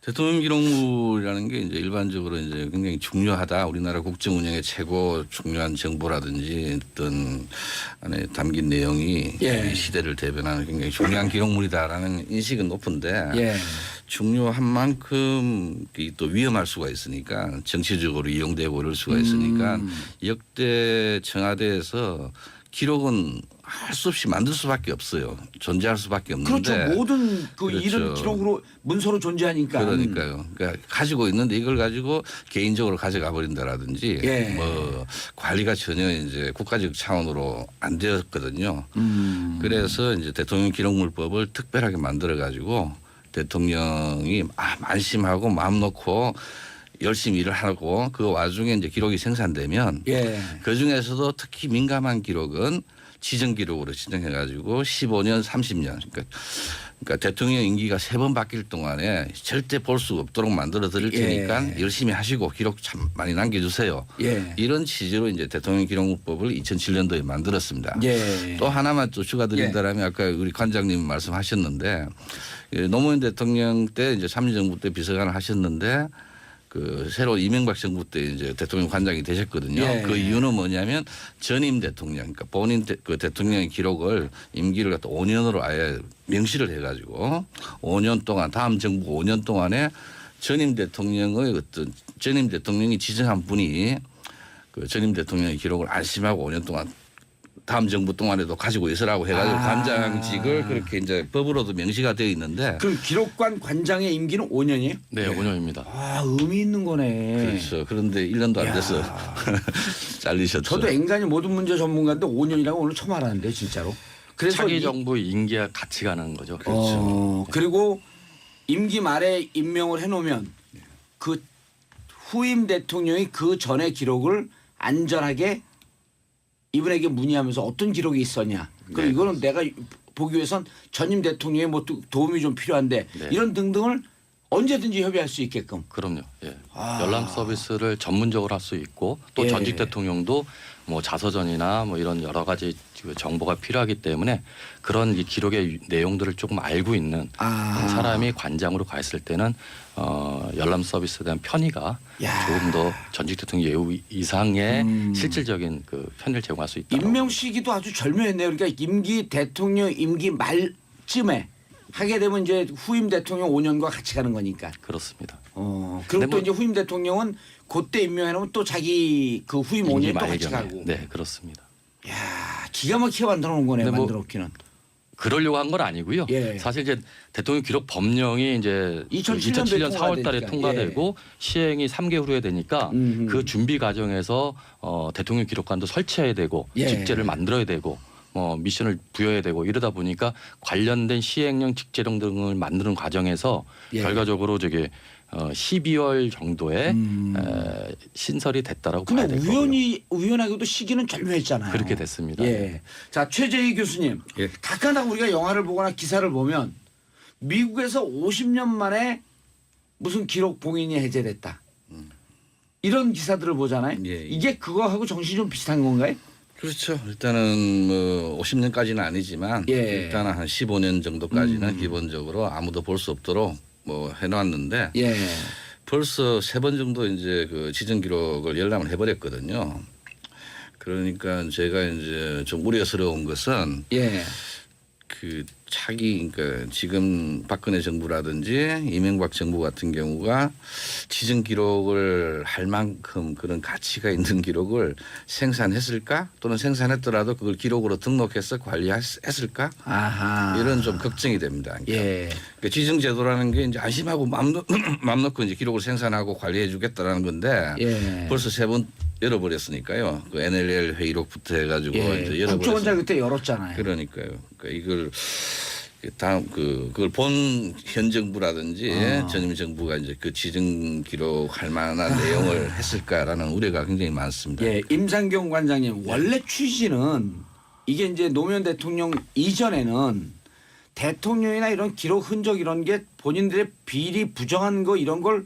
대통령 기록물이라는 게 이제 일반적으로 이제 굉장히 중요하다. 우리나라 국정 운영의 최고 중요한 정보라든지 어떤 안에 담긴 내용이 예. 이 시대를 대변하는 굉장히 중요한 기록물이다라는 인식은 높은데 예. 중요한 만큼 또 위험할 수가 있으니까 정치적으로 이용되고 그럴 수가 있으니까 역대 청와대에서 기록은 할 수 없이 만들 수밖에 없어요. 존재할 수밖에 없는데. 그렇죠. 모든 그 그렇죠. 일은 기록으로 문서로 존재하니까. 그러니까요. 그러니까 가지고 있는데 이걸 가지고 개인적으로 가져가 버린다라든지 예. 뭐 관리가 전혀 이제 국가적 차원으로 안 되었거든요. 그래서 이제 대통령 기록물법을 특별하게 만들어 가지고 대통령이 안심하고 마음 놓고 열심히 일을 하고 그 와중에 이제 기록이 생산되면 예. 그 중에서도 특히 민감한 기록은 지정 기록으로 지정해 가지고 15년, 30년 그러니까 대통령 임기가 3번 바뀔 동안에 절대 볼 수 없도록 만들어 드릴 테니까 예. 열심히 하시고 기록 참 많이 남겨주세요. 예. 이런 취지로 이제 대통령 기록물법을 2007년도에 만들었습니다. 예. 또 하나만 또 추가드린다라면 아까 우리 관장님 말씀하셨는데 노무현 대통령 때 이제 참여정부 때 비서관을 하셨는데 그 새로 이명박 정부 때 이제 대통령 관장이 되셨거든요. 예. 그 이유는 뭐냐면 전임 대통령, 그러니까 본인 그 대통령의 기록을 임기를 갖다 5년으로 아예 명시를 해가지고 5년 동안 다음 정부 5년 동안에 전임 대통령의 어떤 전임 대통령이 지정한 분이 그 전임 대통령의 기록을 안심하고 5년 동안 다음 정부 동안에도 가지고 있으라고 해가지고 관장직을 그렇게 이제 법으로도 명시가 되어 있는데. 그럼 기록관 관장의 임기는 5년이에요? 네, 5년입니다. 아, 의미 있는 거네. 그렇죠. 그런데 1년도 안 돼서 잘리셨죠. 저도 앵간히 모든 문제 전문가인데 5년이라고 오늘 처음 알았는데 진짜로. 그래서 차기 정부 임기와 같이 가는 거죠. 그리고 임기 말에 임명을 해놓으면 그 후임 대통령이 그 전에 기록을 안전하게 이분에게 문의하면서 어떤 기록이 있었냐. 그럼 네. 이거는 내가 보기 위해선 전임 대통령의 뭐 도움이 좀 필요한데 네. 이런 등등을 언제든지 협의할 수 있게끔. 그럼요. 예. 열람 서비스를 전문적으로 할 수 있고 또 예. 전직 대통령도 뭐 자서전이나 뭐 이런 여러 가지 정보가 필요하기 때문에 그런 이 기록의 내용들을 조금 알고 있는 사람이 관장으로 가 있을 때는 열람 서비스에 대한 편의가 야. 조금 더 전직 대통령 예우 이상의 실질적인 그 편의를 제공할 수 있다. 임명 시기도 아주 절묘했네요. 그러니까 대통령 임기 말쯤에 하게 되면 이제 후임 대통령 5년과 같이 가는 거니까. 그렇습니다. 그리고 또 뭐- 이제 후임 대통령은 그때 임명해 놓으면 또 자기 그 후임 5년 또 같이 가고. 네, 그렇습니다. 야, 기가 막히게 만들어 놓은 거네. 근데 뭐- 만들어 놓기는. 그러려고 한 건 아니고요. 예. 사실 이제 대통령 기록 법령이 이제 2007 2007년 4월 달에 통과되니까. 통과되고 시행이 3개월 후에 되니까 그 준비 과정에서 대통령 기록관도 설치해야 되고 예. 직제를 만들어야 되고 미션을 부여해야 되고 이러다 보니까 관련된 시행령 직제령 등을 만드는 과정에서 예. 결과적으로 12월 정도에 신설이 됐다라고 봐야 근데 될 거고요. 우연하게도 시기는 절묘했잖아요. 그렇게 됐습니다. 예. 자, 최재희 교수님. 예. 가끔가다 우리가 영화를 보거나 기사를 보면 미국에서 50년 만에 무슨 기록 봉인이 해제됐다. 이런 기사들을 보잖아요. 예. 이게 그거하고 정신이 좀 비슷한 건가요? 그렇죠. 일단은 뭐 50년까지는 아니지만 예. 일단은 한 15년 정도까지는 기본적으로 아무도 볼 수 없도록 뭐 해놨는데 예. 벌써 3번 정도 이제 그 지정 기록을 열람을 해버렸거든요. 그러니까 제가 이제 좀 우려스러운 것은 예. 그 차기 그러니까 지금 박근혜 정부라든지 이명박 정부 같은 경우가 지정 기록을 할 만큼 그런 가치가 있는 기록을 생산했을까 또는 생산했더라도 그걸 기록으로 등록해서 관리했을까 아하. 이런 좀 걱정이 됩니다. 그러니까 예. 그러니까 지정 제도라는 게 이제 안심하고 맘 놓고 이제 기록을 생산하고 관리해 주겠다라는 건데 예. 벌써 3번 열어버렸으니까요. 그 NLL 회의록부터 해가지고 예. 이제 열어버렸어요. 국정원장 그때 열었잖아요. 그러니까요. 그러니까 이걸 다음 그걸 본 현 정부라든지 전임 정부가 이제 그 지정 기록할 만한 내용을 했을까라는 우려가 굉장히 많습니다. 예, 임상경 관장님 원래 취지는 이게 이제 노무현 대통령 이전에는 대통령이나 이런 기록 흔적 이런 게 본인들의 비리 부정한 거 이런 걸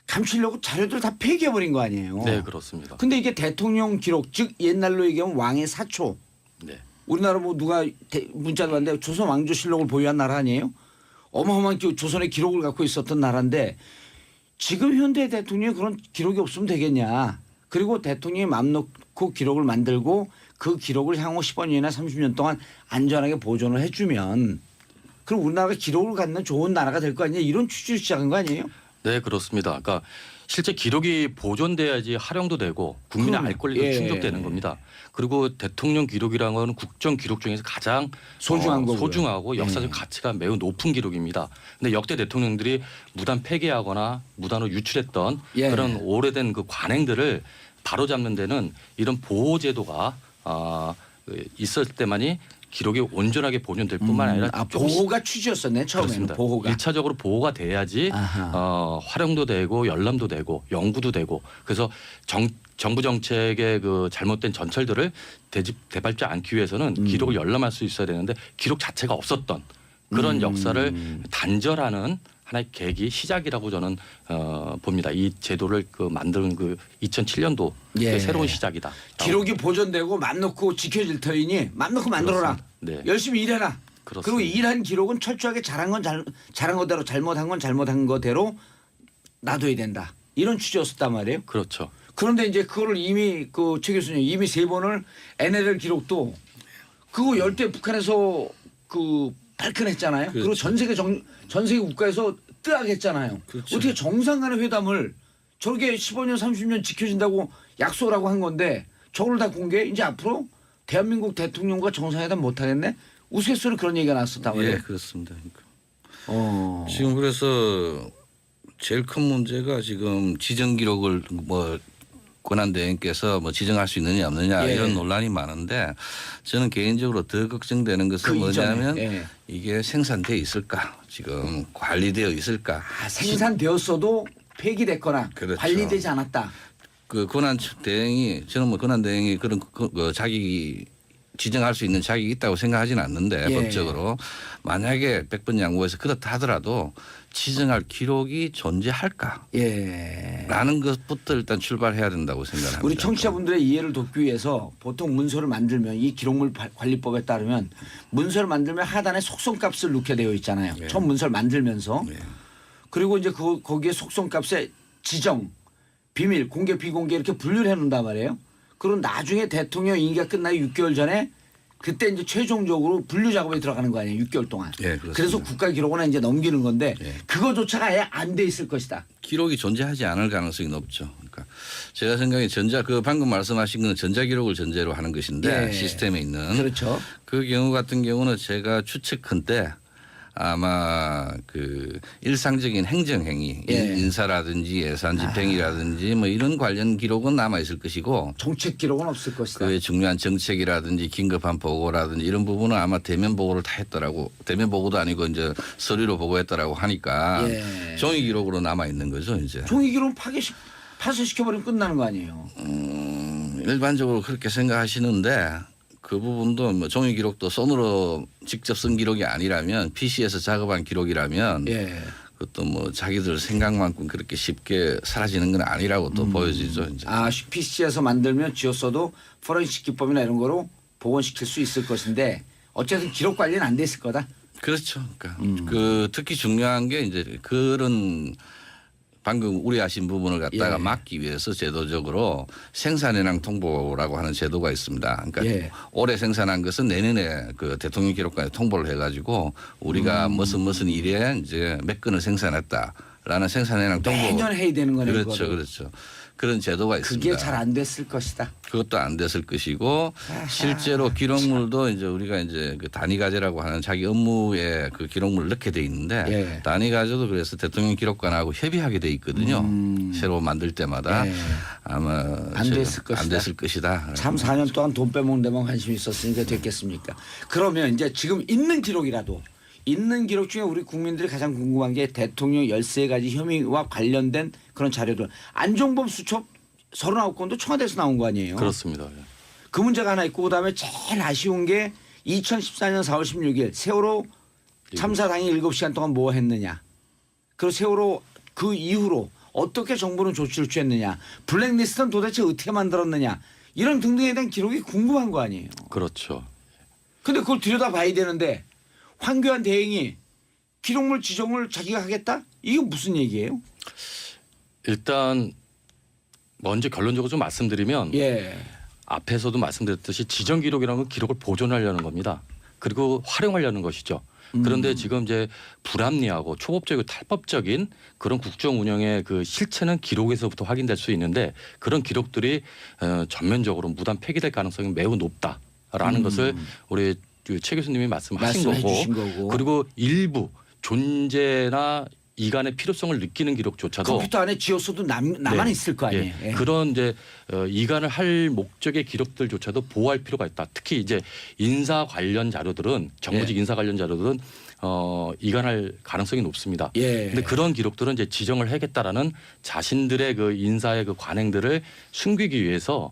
감추려고 자료들 다 폐기해 버린 거 아니에요. 네, 그렇습니다. 근데 이게 대통령 기록 즉 옛날로 얘기하면 왕의 사초. 네. 우리나라 뭐 누가 문자도 왔는데 조선 왕조실록을 보유한 나라 아니에요? 어마어마한 조선의 기록을 갖고 있었던 나라인데 지금 현대 대통령이 그런 기록이 없으면 되겠냐. 그리고 대통령이 맘 놓고 기록을 만들고 그 기록을 향후 10년이나 30년 동안 안전하게 보존을 해주면 그럼 우리나라가 기록을 갖는 좋은 나라가 될 거 아니냐 이런 취지로 시작한 거 아니에요? 네, 그렇습니다. 그러니까 실제 기록이 보존돼야지 활용도 되고 국민의 알 권리도 예. 충족되는 겁니다. 그리고 대통령 기록이라는 건 국정 기록 중에서 가장 소중한 거고요. 소중하고 역사적 가치가 매우 높은 기록입니다. 근데 역대 대통령들이 무단 폐기하거나 무단으로 유출했던 예. 그런 오래된 그 관행들을 바로잡는 데는 이런 보호 제도가 있을 때만이 기록이 온전하게 보존될 뿐만 아니라 조금씩 보호가 취지였었네 처음에는. 그렇습니다. 보호가. 1차적으로 보호가 돼야지 활용도 되고 열람도 되고 연구도 되고 그래서 정부 정책의 그 잘못된 전철들을 되밟지 않기 위해서는 기록을 열람할 수 있어야 되는데 기록 자체가 없었던 그런 역사를 단절하는 하나의 계기 시작이라고 저는 봅니다. 이 제도를 만든 그 2007년도 예. 새로운 시작이다. 기록이 보존되고 맘 놓고 지켜질 터이니 맘 놓고 만들어라. 네. 열심히 일해라. 그렇습니다. 그리고 일한 기록은 철저하게 잘한 건 잘한 거대로 잘못한 건 잘못한 거대로 놔둬야 된다. 이런 취지였었단 말이에요. 그렇죠. 그런데 이제 그거를 이미 최 교수님 이미 3번을 NLL 기록도 그거 열대 북한에서 발끈했잖아요. 그리고 그렇죠. 전 세계 국가에서 뜨악했잖아요. 그렇죠. 어떻게 정상 간의 회담을 저렇게 15년 30년 지켜진다고 약속을 하고 한 건데 저걸 다 공개해? 이제 앞으로 대한민국 대통령과 정상회담 못 하겠네? 우스갯소리 그런 얘기가 나왔었단 말이에요. 예, 그렇습니다. 그러니까. 지금 그래서 제일 큰 문제가 지금 지정 기록을 권한대행께서 지정할 수 있느냐 없느냐 예. 이런 논란이 많은데 저는 개인적으로 더 걱정되는 것은 그 이전에, 뭐냐면 예. 이게 생산돼 있을까 지금 관리되어 있을까 생산되었어도 폐기됐거나 그렇죠. 관리되지 않았다. 그 권한 대행이 저는 권한 대행이 그런 자격이 지정할 수 있는 자격이 있다고 생각하지는 않는데 예. 법적으로 만약에 100번 양보해서 그렇다 하더라도 지정할 기록이 존재할까? 예. 라는 것부터 일단 출발해야 된다고 생각합니다. 우리 청취자분들의 이해를 돕기 위해서 보통 문서를 만들면 이 기록물 관리법에 따르면 문서를 만들면 하단에 속성값을 넣게 되어 있잖아요. 네. 처음 문서를 만들면서. 네. 그리고 이제 거기에 속성값에 지정, 비밀, 공개, 비공개 이렇게 분류를 해놓는단 말이에요. 그리고 나중에 대통령 임기가 끝나기 6개월 전에 그때 이제 최종적으로 분류 작업에 들어가는 거 아니에요. 6개월 동안. 예, 그렇습니다. 그래서 국가기록원에 이제 넘기는 건데 예. 그거조차가 아예 안 돼 있을 것이다. 기록이 존재하지 않을 가능성이 높죠. 그러니까 제가 생각에 방금 말씀하신 건 전자기록을 전제로 하는 것인데 예. 시스템에 있는 그렇죠. 그 경우 같은 경우는 제가 추측컨대 아마 일상적인 행정행위 예. 인사라든지 예산 집행이라든지 이런 관련 기록은 남아 있을 것이고 정책 기록은 없을 것이다. 그 외 중요한 정책이라든지 긴급한 보고라든지 이런 부분은 아마 대면 보고를 다 했더라고. 대면 보고도 아니고 이제 서류로 보고했더라고 하니까 예. 종이 기록으로 남아 있는 거죠 이제. 종이 기록은 파쇄시켜버리면 끝나는 거 아니에요. 일반적으로 그렇게 생각하시는데 그 부분도 종이 기록도 손으로 직접 쓴 기록이 아니라면 PC에서 작업한 기록이라면 예. 그것도 자기들 생각만큼 그렇게 쉽게 사라지는 건 아니라고 또 보여지죠 이제. PC에서 만들면 지웠어도 포렌식 기법이나 이런 거로 복원시킬 수 있을 것인데 어쨌든 기록 관리는 안 돼 있을 거다. 그렇죠. 그러니까 특히 중요한 게 이제 그런 방금 우려하신 부분을 갖다가 예. 막기 위해서 제도적으로 생산해낭 통보라고 하는 제도가 있습니다. 그러니까 예. 올해 생산한 것은 내년에 그 대통령 기록관에 통보를 해가지고 우리가 무슨 일에 이제 몇 건을 생산했다라는 생산해낭 통보. 매년 해야 되는 거네요. 그렇죠, 그거를. 그렇죠. 그런 제도가 있습니다. 그게 잘 안 됐을 것이다. 그것도 안 됐을 것이고 실제로 기록물도 이제 우리가 이제 그 단위 가제라고 하는 자기 업무에 그 기록물을 넣게 돼 있는데 예. 단위 가제도 그래서 대통령 기록관하고 협의하게 돼 있거든요. 새로 만들 때마다 예. 아마 안 됐을 것이다. 안 됐을 것이다. 참 4년 동안 돈 빼먹는 데만 관심이 있었으니까 됐겠습니까? 그러면 이제 지금 있는 기록이라도 있는 기록 중에 우리 국민들이 가장 궁금한 게 대통령 13가지 혐의와 관련된 그런 자료들. 안종범 수첩 39건도 청와대에서 나온 거 아니에요? 그렇습니다. 그 문제가 하나 있고 그다음에 제일 아쉬운 게 2014년 4월 16일 세월호 참사 당일 7시간 동안 뭐 했느냐. 그리고 세월호 그 이후로 어떻게 정부는 조치를 취했느냐. 블랙리스트는 도대체 어떻게 만들었느냐. 이런 등등에 대한 기록이 궁금한 거 아니에요. 그렇죠. 근데 그걸 들여다봐야 되는데 황교안 대행이 기록물 지정을 자기가 하겠다? 이게 무슨 얘기예요? 일단 먼저 결론적으로 좀 말씀드리면 예. 앞에서도 말씀드렸듯이 지정 기록이라는 건 기록을 보존하려는 겁니다. 그리고 활용하려는 것이죠. 그런데 지금 이제 불합리하고 초법적이고 탈법적인 그런 국정 운영의 그 실체는 기록에서부터 확인될 수 있는데 그런 기록들이 전면적으로 무단 폐기될 가능성이 매우 높다라는 것을 우리 최 교수님이 말씀하신 말씀해 거고, 주신 거고. 그리고 일부 존재나 이간의 필요성을 느끼는 기록조차도 컴퓨터 안에 지웠어도 나만 네. 있을 거 아니에요. 예. 예. 그런 이제 이간을 할 목적의 기록들조차도 보호할 필요가 있다. 특히 이제 인사 관련 자료들은 정부직 인사 관련 자료들은 이간할 가능성이 높습니다. 예. 근데 그런 기록들은 이제 지정을 하겠다라는 자신들의 그 인사의 그 관행들을 숨기기 위해서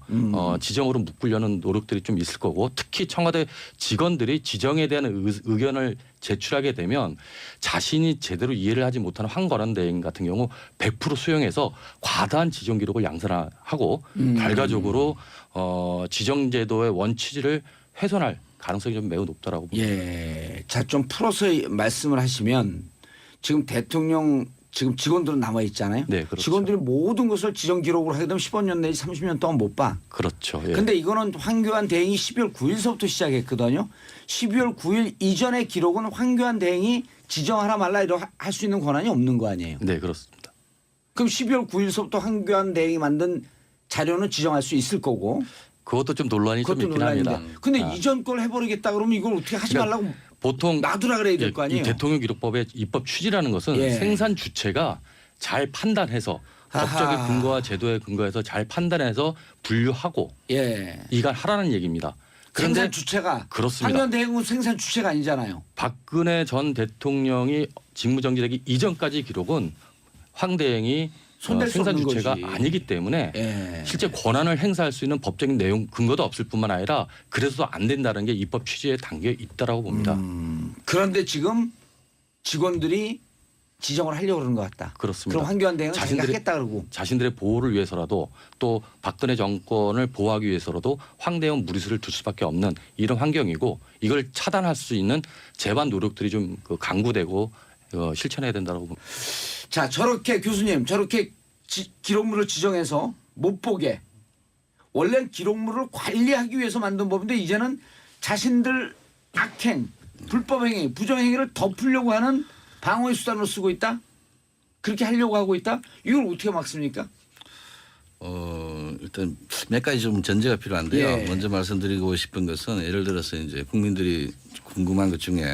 지정으로 묶으려는 노력들이 좀 있을 거고, 특히 청와대 직원들이 지정에 대한 의견을 제출하게 되면 자신이 제대로 이해를 하지 못하는 황건한 대행 같은 경우 100% 수용해서 과다한 지정 기록을 양산하고 결과적으로 지정 제도의 원칙을 훼손할 가능성이 좀 매우 높다라고 봅니다. 예. 자, 좀 풀어서 말씀을 하시면 지금 대통령 지금 직원들은 남아 있잖아요. 네, 그렇죠. 직원들이 모든 것을 지정 기록으로 하게 되면 15년 내지 30년 동안 못 봐. 그렇죠. 예. 근데 이거는 황교안 대행이 12월 9일서부터 시작했거든요. 12월 9일 이전의 기록은 황교안 대행이 지정하라 말라 이러 할 수 있는 권한이 없는 거 아니에요. 네, 그렇습니다. 그럼 12월 9일서부터 황교안 대행이 만든 자료는 지정할 수 있을 거고. 그것도 좀 논란이 좀 그것도 있긴 논란인데. 합니다. 근데 아. 이전 걸 해버리겠다 그러면 이걸 어떻게 하지 그러니까 말라고 보통 놔두라 그래야 될 거 아니에요. 이 대통령 기록법의 입법 취지라는 것은 예. 생산 주체가 잘 판단해서 법적인 아하. 근거와 제도의 근거에서 잘 판단해서 분류하고 예. 이간하라는 얘기입니다. 그런데 생산 주체가 그렇습니다. 황교안 대행은 생산 주체가 아니잖아요. 박근혜 전 대통령이 직무정지되기 이전까지 기록은 황 대행이 손댈 수 생산 없는 주체가 거지. 아니기 때문에 예. 실제 권한을 행사할 수 있는 법적인 내용 근거도 없을 뿐만 아니라 그래서 안 된다는 게 입법 취지에 담겨 있다라고 봅니다. 그런데 지금 직원들이 지정을 하려고 그러는 것 같다. 그렇습니다. 그럼 황교안 대행은 자기가 자신들이- 하겠다 그러고. 자신들의 보호를 위해서라도 또 박근혜 정권을 보호하기 위해서라도 황 대행 무리수를 둘 수밖에 없는 이런 환경이고, 이걸 차단할 수 있는 제반 노력들이 좀 강구되고 실천해야 된다고 봅니다. 자, 저렇게 교수님 저렇게 기록물을 지정해서 못 보게, 원래는 기록물을 관리하기 위해서 만든 법인데 이제는 자신들 악행, 불법행위, 부정행위를 덮으려고 하는 방어의 수단으로 쓰고 있다? 그렇게 하려고 하고 있다? 이걸 어떻게 막습니까? 일단 몇 가지 좀 전제가 필요한데요. 예. 먼저 말씀드리고 싶은 것은 예를 들어서 이제 국민들이 궁금한 것 중에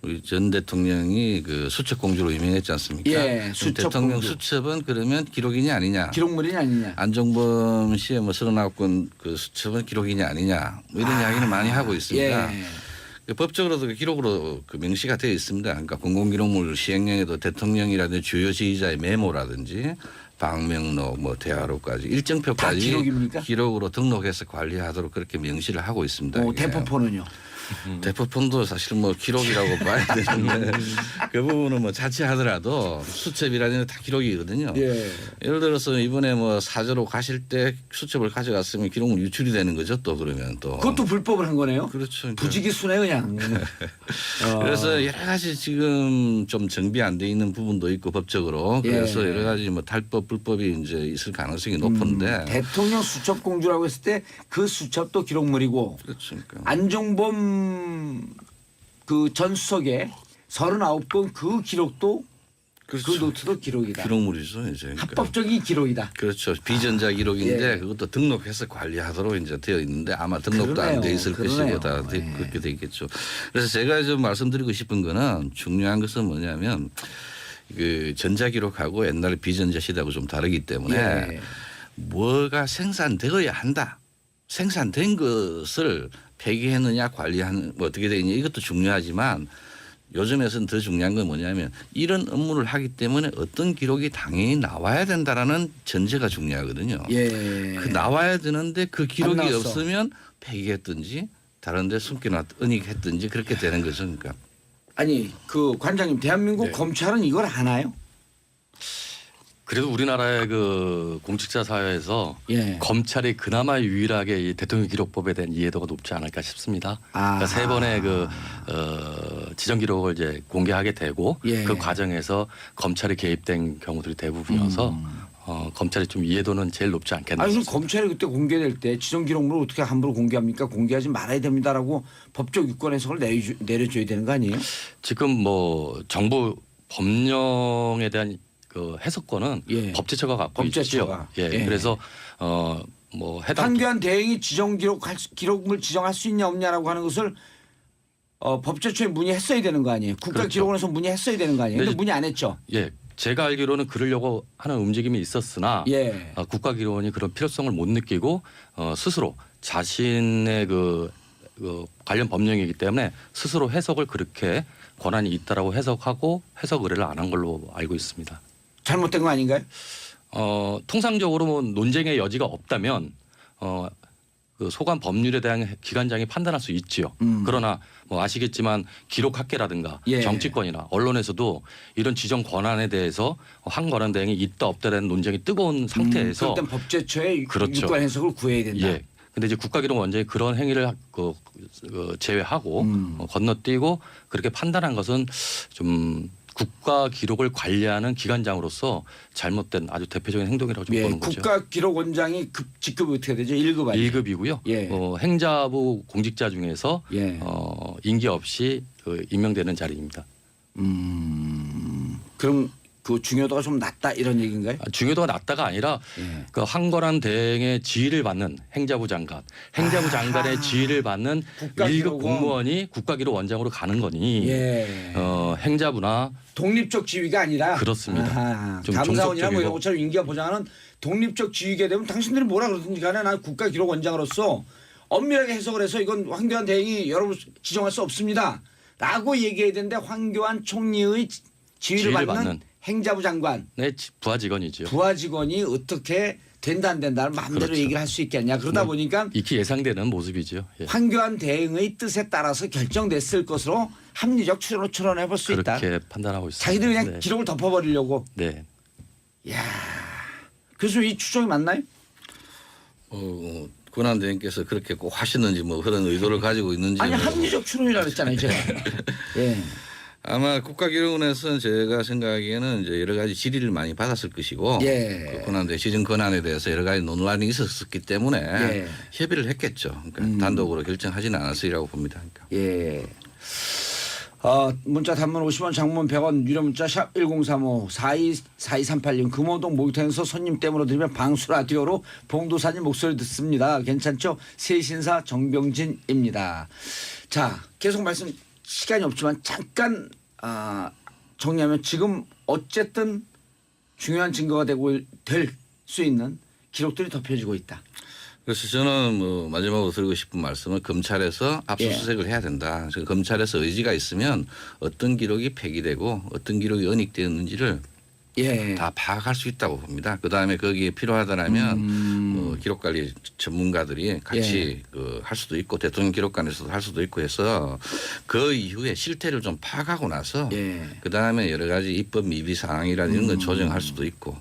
우리 전 대통령이 그 수첩 공주로 유명했지 않습니까? 예, 수첩 대통령 공주. 수첩은 그러면 기록이냐 아니냐? 기록물이냐 아니냐? 안종범 씨의 뭐 39건 그 수첩은 기록이냐 아니냐? 뭐 이런 이야기를 많이 하고 있습니다. 예. 그 법적으로도 그 기록으로 그 명시가 되어 있습니다. 그러니까 공공기록물 시행령에도 대통령이라든지 주요 지휘자의 메모라든지 방명록, 뭐 대화록까지 일정표까지 다 기록입니까? 기록으로 등록해서 관리하도록 그렇게 명시를 하고 있습니다. 이게. 대포폰은요? 대포폰도 사실 뭐 기록이라고 봐야 되는데 그 부분은 뭐 자체하더라도 수첩이라는 게 다 기록이거든요. 예. 예를 들어서 이번에 뭐 사저로 가실 때 수첩을 가져갔으면 기록물 유출이 되는 거죠. 또 그러면 또 그것도 불법을 한 거네요? 그렇죠. 그러니까 부지기수네 그냥. 그래서 여러 가지 지금 좀 정비 안 돼 있는 부분도 있고 법적으로 그래서 예. 여러 가지 뭐 탈법 불법이 이제 있을 가능성이 높은데 대통령 수첩 공주라고 했을 때 그 수첩도 기록물이고 그렇죠. 그러니까. 안종범 그 전 수석의 39건 그 기록도 그렇죠. 그 노트도 기록이다. 기록물이죠 이제. 그러니까. 합법적인 기록이다. 그렇죠. 비전자 기록인데 예. 그것도 등록해서 관리하도록 이제 되어 있는데 아마 등록도 안 돼 그러네요. 있을 그러네요. 것이고 다 예. 그렇게 돼 있겠죠. 그래서 제가 좀 말씀드리고 싶은 거는 중요한 것은 뭐냐면 그 전자 기록하고 옛날 비전자 시대하고 좀 다르기 때문에 예. 뭐가 생산되어야 한다. 생산된 것을 폐기했느냐 관리하는 뭐 어떻게 되느냐 이것도 중요하지만 요즘에서는 더 중요한 건 뭐냐면 이런 업무를 하기 때문에 어떤 기록이 당연히 나와야 된다라는 전제가 중요하거든요. 예. 그 나와야 되는데 그 기록이 나왔어. 없으면 폐기했든지 다른 데 숨겨놨 은닉했든지 그렇게 되는 거죠. 그러니까. 아니 그 관장님 대한민국 네. 검찰은 이걸 하나요? 그래도 우리나라의 그 공직자 사회에서 예. 검찰이 그나마 유일하게 이 대통령 기록법에 대한 이해도가 높지 않을까 싶습니다. 아. 그러니까 세 번의 그 지정 기록을 이제 공개하게 되고 예. 그 과정에서 검찰이 개입된 경우들이 대부분이어서 검찰이 좀 이해도는 제일 높지 않겠나 아니 그럼 싶습니다. 검찰이 그때 공개될 때 지정 기록물을 어떻게 함부로 공개합니까? 공개하지 말아야 됩니다라고 법적 유권 해석을 내려줘야 되는 거 아니에요? 지금 뭐 정부 법령에 대한 그 해석권은 예. 법제처가 갖고 법제처가. 있죠. 예. 예. 그래서 뭐 해당 황교안 대행이 지정 기록물 지정할 수 있냐 없냐라고 하는 것을 법제처에 문의했어야 되는 거 아니에요? 국가기록원에서 문의했어야 되는 거 아니에요? 근데 네. 문의 안 했죠. 예. 제가 알기로는 그러려고 하는 움직임이 있었으나 예. 국가기록원이 그런 필요성을 못 느끼고 스스로 자신의 그 관련 법령이기 때문에 스스로 해석을 그렇게 권한이 있다라고 해석하고 해석 의뢰를 안 한 걸로 알고 있습니다. 잘못된 거 아닌가요? 통상적으로 뭐 논쟁의 여지가 없다면 그 소관 법률에 대한 기관장이 판단할 수 있지요. 그러나 뭐 아시겠지만 기록학계라든가 예. 정치권이나 언론에서도 이런 지정 권한에 대해서 황건한 대행이 있다 없다라는 논쟁이 뜨거운 상태에서 일단 법제처의 그렇죠. 유권 해석을 구해야 된다. 예. 근데 이제 국가기록원장이 그런 행위를 제외하고 건너뛰고 그렇게 판단한 것은 좀 국가 기록을 관리하는 기관장으로서 잘못된 아주 대표적인 행동이라고 좀 예. 보는 거죠. 국가기록원장이 직급이 어떻게 되죠? 1급 아니에요? 1급이고요. 예. 행자부 공직자 중에서 예. 임기 없이 임명되는 자리입니다. 그럼 그 중요도가 좀 낮다 이런 얘기인가요? 중요도가 낮다가 아니라 예. 그 황건한 대행의 지위를 받는 행자부 장관, 행자부 장관의 지위를 받는 국가기록원. 1급 공무원이 국가기록원장으로 가는 거니 예. 행자부나 독립적 지위가 아니라 그렇습니다. 아하. 좀 감사원이나 뭐 종속적이고. 이런 것처럼 임기가 보장하는 독립적 지위게 되면 당신들이 뭐라 그러든지 간에 난 국가기록원장으로서 엄밀하게 해석을 해서 이건 황교안 대행이 여러분 지정할 수 없습니다. 라고 얘기해야 되는데 황교안 총리의 지위를 받는 행자부 장관, 네, 부하 직원이죠. 부하 직원이 어떻게 된다 안 된다를 마음대로 그렇죠. 얘기를 할 수 있겠냐. 그러다 보니까 익히 예상되는 모습이죠. 예. 황교안 대행의 뜻에 따라서 결정됐을 것으로 합리적 추론을 추론해 볼 수 있다. 그렇게 판단하고 있습니다. 자기들이 그냥 네. 기록을 덮어버리려고. 네. 이야. 그래서 이 추정이 맞나요? 권한 대행께서 그렇게 꼭 하시는지 뭐 그런 의도를 가지고 있는지 아니 뭐. 합리적 추론이라 그랬잖아요. 제가. 예. 아마 국가기록원에서는 제가 생각하기에는 이제 여러 가지 질의를 많이 받았을 것이고 예. 그 권한대 지정 권한에 대해서 여러 가지 논란이 있었기 때문에 예. 협의를 했겠죠. 그러니까 단독으로 결정하지는 않았으리라고 봅니다. 그러니까. 예. 문자 단문 50원 장문 100원 유료 문자 샵 1035 424238님 금호동 목욕탕에서 손님 땜으로 들으면 방수 라디오로 봉도사님 목소리 듣습니다. 괜찮죠? 세신사 정병진입니다. 자 계속 말씀 시간이 없지만 잠깐 정리하면 지금 어쨌든 중요한 증거가 되고 될 수 있는 기록들이 덮여지고 있다. 그래서 저는 뭐 마지막으로 드리고 싶은 말씀은 검찰에서 압수수색을 해야 된다. 그래서 검찰에서 의지가 있으면 어떤 기록이 폐기되고 어떤 기록이 은닉되었는지를 예. 다 파악할 수 있다고 봅니다. 그다음에 거기에 필요하다면 뭐 기록관리 전문가들이 같이 할 수도 있고 대통령 기록관에서도 할 수도 있고 해서 그 이후에 실태를 좀 파악하고 나서 예. 그다음에 여러 가지 입법 미비 사항이라는 이런 걸 조정할 수도 있고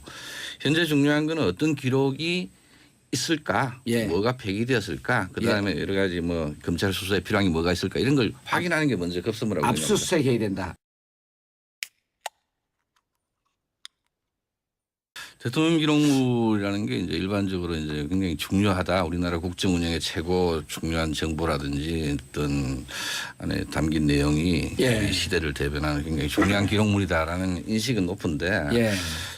현재 중요한 거는 어떤 기록이 있을까, 예. 뭐가 폐기되었을까, 그다음에 여러 가지 뭐 검찰 수사에 필요한 게 뭐가 있을까 이런 걸 확인하는 게 먼저 급선무라고 생각합니다. 압수수색해야 된다. 대통령 기록물이라는 게 이제 일반적으로 이제 굉장히 중요하다. 우리나라 국정 운영의 최고 중요한 정보라든지 어떤 안에 담긴 내용이 예. 이 시대를 대변하는 굉장히 중요한 기록물이다라는 인식은 높은데 예.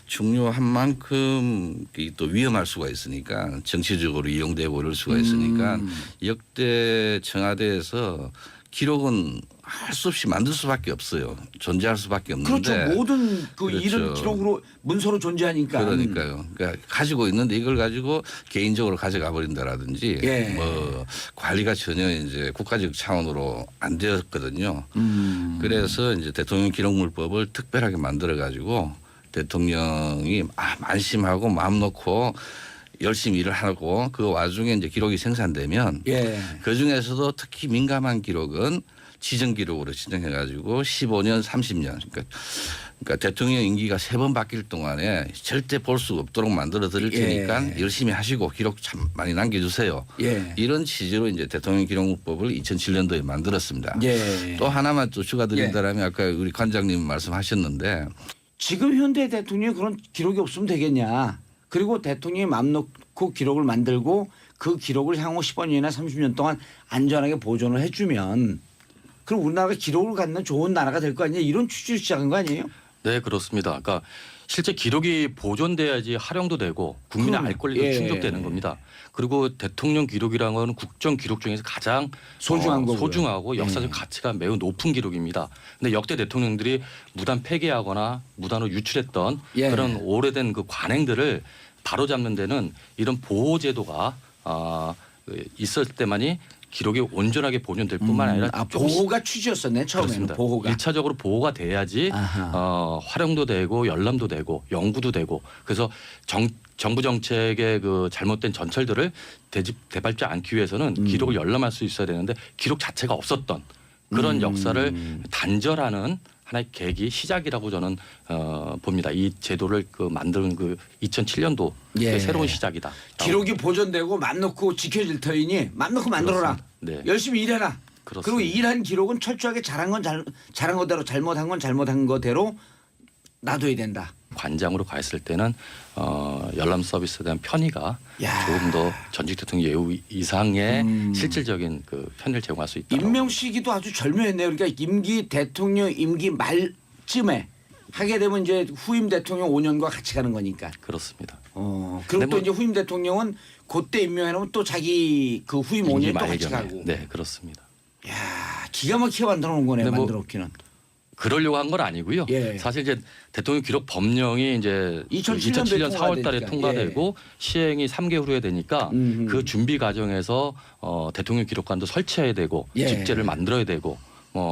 중요한 만큼 또 위험할 수가 있으니까 정치적으로 이용되고 이럴 수가 있으니까 역대 청와대에서 기록은 할 수 없이 만들 수밖에 없어요. 존재할 수밖에 없는데. 그렇죠. 모든 그 그렇죠. 일은 기록으로 문서로 존재하니까. 그러니까요. 그러니까 가지고 있는데 이걸 가지고 개인적으로 가져가 버린다라든지 예. 뭐 관리가 전혀 이제 국가적 차원으로 안 되었거든요. 그래서 이제 대통령 기록물법을 특별하게 만들어 가지고 대통령이 안심하고 마음 놓고 열심히 일을 하고 그 와중에 이제 기록이 생산되면 예. 그 중에서도 특히 민감한 기록은 지정 기록으로 지정해 가지고 15년, 30년 그러니까 그러니까 대통령 임기가 3번 바뀔 동안에 절대 볼 수 없도록 만들어 드릴 테니까 열심히 하시고 기록 참 많이 남겨주세요. 이런 취지로 이제 대통령 기록법을 2007년도에 만들었습니다. 또 하나만 또 추가드린다면 아까 우리 관장님 말씀하셨는데 지금 현대 대통령이 그런 기록이 없으면 되겠냐. 그리고 대통령이 맘 놓고 기록을 만들고 그 기록을 향후 10년이나 30년 동안 안전하게 보존을 해주면 그럼 우리나라가 기록을 갖는 좋은 나라가 될 거 아니냐. 이런 취지로 시작한 거 아니에요? 네, 그렇습니다. 그러니까 실제 기록이 보존돼야지 활용도 되고 국민의 알 권리가 충족되는 겁니다. 그리고 대통령 기록이라는 건 국정 기록 중에서 가장 소중한 거고요. 소중하고 역사적 가치가 매우 높은 기록입니다. 근데 역대 대통령들이 무단 폐기하거나 무단으로 유출했던 그런 오래된 그 관행들을 바로잡는 데는 이런 보호 제도가 있을 때만이 기록이 온전하게 보존될 뿐만 아니라 보호가 취지였었네 처음에는. 그렇습니다. 보호가. 1차적으로 보호가 돼야지 활용도 되고 열람도 되고 연구도 되고 그래서 정부 정책의 그 잘못된 전철들을 되밟지 않기 위해서는 기록을 열람할 수 있어야 되는데 기록 자체가 없었던 그런 역사를 단절하는 하나의 계기 시작이라고 저는 봅니다. 이 제도를 만드는 그 2007년도 새로운 시작이다. 기록이 보존되고 맘 놓고 지켜질 터이니 맘 놓고 만들어라. 네. 열심히 일해라. 그렇습니다. 그리고 일한 기록은 철저하게 잘한 건 잘한 거대로 잘못한 건 잘못한 거대로 놔둬야 된다. 관장으로 가 있을 때는 열람 서비스에 대한 편의가 조금 더 전직 대통령 예우 이상의 실질적인 그 편의를 제공할 수 있다. 임명 시기도 아주 절묘했네요. 그러니까 대통령 임기 말쯤에 하게 되면 이제 후임 대통령 5년과 같이 가는 거니까. 그렇습니다. 그리고 또 이제 후임 대통령은 그때 임명해놓으면 또 자기 그 후임 5년 또 같이 가고. 네, 그렇습니다. 야, 기가 막히게 만들어 놓은 거네. 만들어 놓기는. 그러려고 한 건 아니고요. 사실 이제 대통령 기록 법령이 이제 2007년 4월 달에 통과되고 시행이 3개월 후에 되니까 그 준비 과정에서 대통령 기록관도 설치해야 되고 직제를 만들어야 되고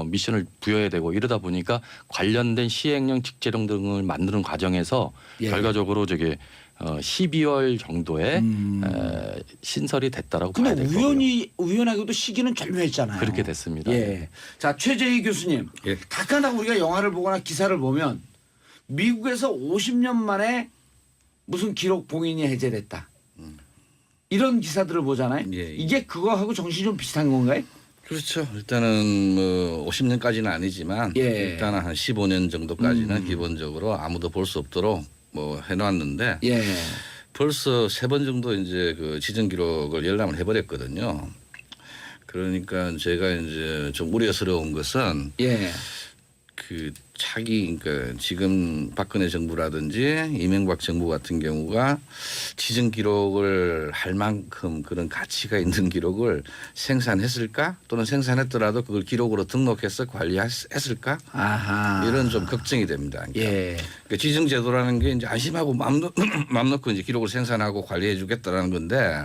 미션을 부여해야 되고 이러다 보니까 관련된 시행령 직제령 등을 만드는 과정에서 결과적으로 12월 정도에 신설이 됐다라고 봐야 될 거고요. 근데 우연하게도 시기는 절묘했잖아요. 그렇게 됐습니다. 자, 최재희 교수님. 가끔가다 우리가 영화를 보거나 기사를 보면 미국에서 50년 만에 무슨 기록 봉인이 해제됐다. 이런 기사들을 보잖아요. 이게 그거하고 정신이 좀 비슷한 건가요? 그렇죠. 일단은 뭐 50년까지는 아니지만 일단은 한 15년 정도까지는 기본적으로 아무도 볼 수 없도록 뭐 해놨는데 벌써 3번 정도 이제 그 지정 기록을 열람을 해버렸거든요. 그러니까 제가 이제 좀 우려스러운 것은 그 그러니까 지금 박근혜 정부라든지 이명박 정부 같은 경우가 지정 기록을 할 만큼 그런 가치가 있는 기록을 생산했을까 또는 생산했더라도 그걸 기록으로 등록해서 관리했을까 이런 좀 걱정이 됩니다. 그러니까 지정 제도라는 게 이제 안심하고 맘 놓고 이제 기록을 생산하고 관리해 주겠다라는 건데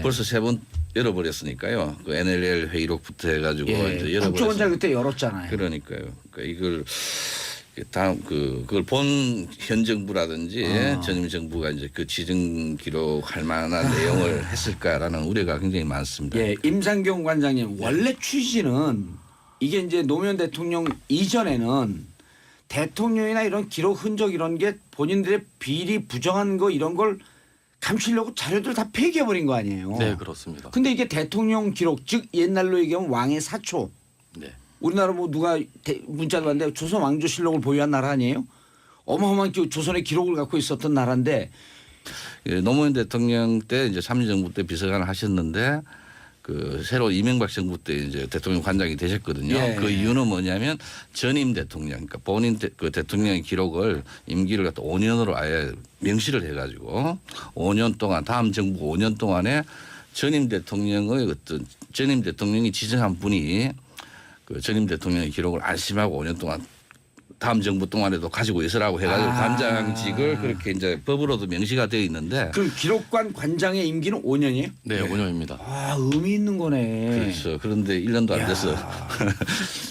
벌써 3번 열어버렸으니까요. 그 NLL 회의록부터 해가지고 이제 열어버렸어요. 국정원장 그때 열었잖아요. 그러니까요. 그러니까 이걸 다음 그걸 본 현 정부라든지 전임 정부가 이제 그 지정 기록할 만한 내용을 했을까라는 우려가 굉장히 많습니다. 임상경 관장님 원래 취지는 이게 이제 노무현 대통령 이전에는 대통령이나 이런 기록 흔적 이런 게 본인들의 비리 부정한 거 이런 걸 감추려고 자료들 다 폐기해버린 거 아니에요. 네, 그렇습니다. 근데 이게 대통령 기록 즉 옛날로 얘기하면 왕의 사초. 우리나라 뭐 누가 문자도 왔는데 조선 왕조실록을 보유한 나라 아니에요? 어마어마한 조선의 기록을 갖고 있었던 나라인데 노무현 대통령 때 이제 참여정부 때 비서관을 하셨는데 그 새로 이명박 정부 때 이제 대통령 관장이 되셨거든요. 그 이유는 뭐냐면 전임 대통령, 그러니까 본인 그 대통령의 기록을 임기를 갖다 5년으로 아예 명시를 해가지고 5년 동안 다음 정부 5년 동안에 전임 대통령의 어떤 전임 대통령이 지정한 분이 그 전임 대통령의 기록을 안심하고 5년 동안 다음 정부 동안에도 가지고 있으라고 해가지고 관장직을 그렇게 이제 법으로도 명시가 되어 있는데. 그럼 기록관 관장의 임기는 5년이에요? 네, 5년입니다. 의미 있는 거네. 그렇죠. 그런데 1년도 안 돼서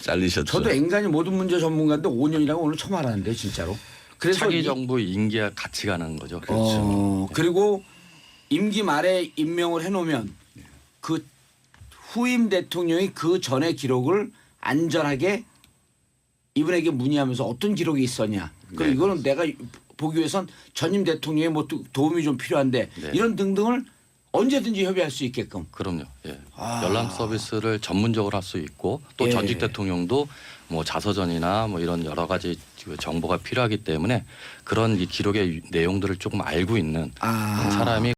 잘리셨죠. 저도 앵간히 모든 문제 전문가인데 5년이라고 오늘 처음 알았는데 진짜로. 그래서 차기 정부 임기가 같이 가는 거죠. 그렇죠. 그리고 임기 말에 임명을 해놓으면 그 후임 대통령이 그 전의 기록을 안전하게 이분에게 문의하면서 어떤 기록이 있었냐. 그리고 네, 이거는 내가 보기 위해선 전임 대통령의 뭐 도움이 좀 필요한데 네. 이런 등등을 언제든지 협의할 수 있게끔. 그럼요. 예. 아. 열람 서비스를 전문적으로 할 수 있고 또 예. 전직 대통령도 뭐 자서전이나 뭐 이런 여러 가지 그 정보가 필요하기 때문에 그런 이 기록의 내용들을 조금 알고 있는 사람이